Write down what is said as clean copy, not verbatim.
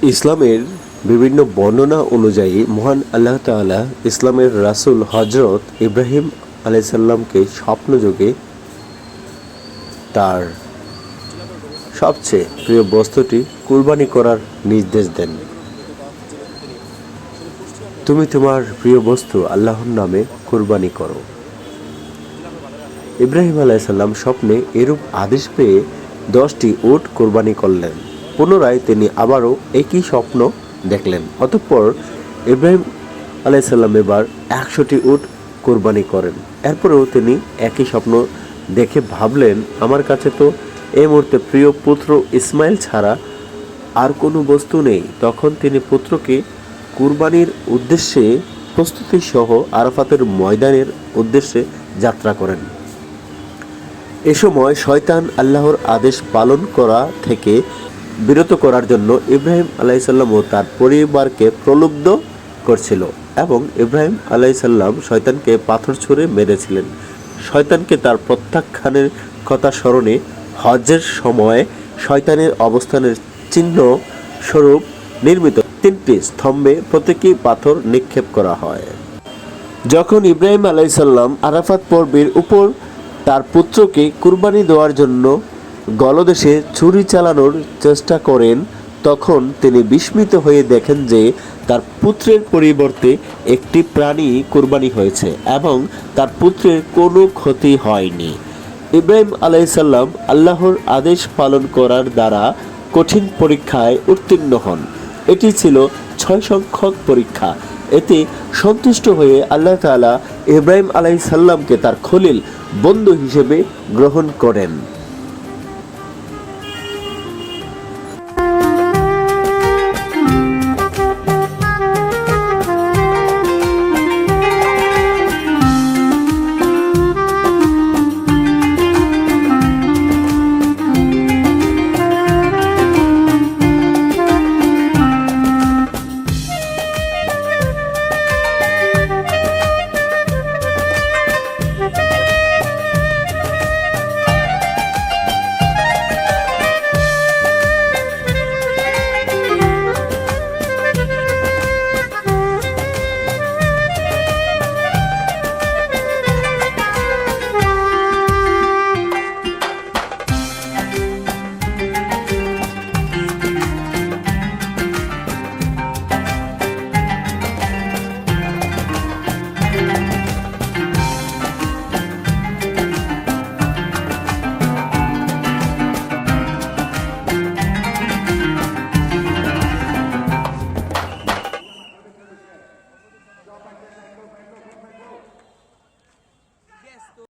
ইসলামের বিভিন্ন বর্ণনা অনুযায়ী মহান আল্লাহ তাআলা ইসলামের রাসূল হযরত ইব্রাহিম আলাইহিসসালামকে স্বপ্নযোগে তার সবচেয়ে প্রিয় বস্তুটি কুরবানি করার নির্দেশ দেন। তুমি তোমার প্রিয় বস্তু আল্লাহর নামে কুরবানি করো। ইব্রাহিম আলাইহিসসালাম স্বপ্নে এরূপ আদেশ পেয়ে 10টি উট কুরবানি করলেন। পুনরায় তিনি আবারও একই স্বপ্ন দেখলেন। অতঃপর ইব্রাহিম আলাইহিসসালাম এবার 100টি উট কুরবানি করেন। এরপরেও তিনি একই স্বপ্ন দেখে ভাবলেন, আমার কাছে তো এই মুহূর্তে প্রিয় পুত্র ইসমাইল ছাড়া আর কোনো বস্তু নেই। তখন তিনি পুত্রকে কুরবানির উদ্দেশ্যে প্রস্তুতি সহ আরাফাতের ময়দানের উদ্দেশ্যে যাত্রা করেন। এ সময় শয়তান আল্লাহর আদেশ পালন করা থেকে বিরত করার জন্য ইব্রাহিম আলাইহিসসালাম ও তার পরিবারকে প্রলুব্ধ করছিল এবং ইব্রাহিম আলাইহিসসালাম শয়তানকে পাথর ছুঁড়ে মেরেছিলেন। শয়তানকে তার প্রত্যাখ্যানের কথা স্মরণে হজ্জের সময় শয়তানের অবস্থানের চিহ্ন স্বরূপ নির্মিত 3টি স্তম্ভে প্রতীকী পাথর নিক্ষেপ করা হয়। যখন ইব্রাহিম আলাইহিসসালাম আরাফাত পর্বের উপর তার পুত্রকে কুরবানি দেওয়ার জন্য গলদেশে ছুরি চালানোর চেষ্টা করেন, তখন তিনি বিস্মিত হয়ে দেখেন যে তার পুত্রের পরিবর্তে একটি প্রাণী কুরবানি হয়েছে এবং তার পুত্রের কোনো ক্ষতি হয়নি। ইব্রাহিম আলাইহিসসালাম আল্লাহর আদেশ পালন করার দ্বারা কঠিন পরীক্ষায় উত্তীর্ণ হন। এটি ছিল 6 সংখ্যক পরীক্ষা। এতে সন্তুষ্ট হয়ে আল্লাহ তাআলা ইব্রাহিম আলাইহিসসালামকে তার খলিল বন্ধু হিসেবে গ্রহণ করেন।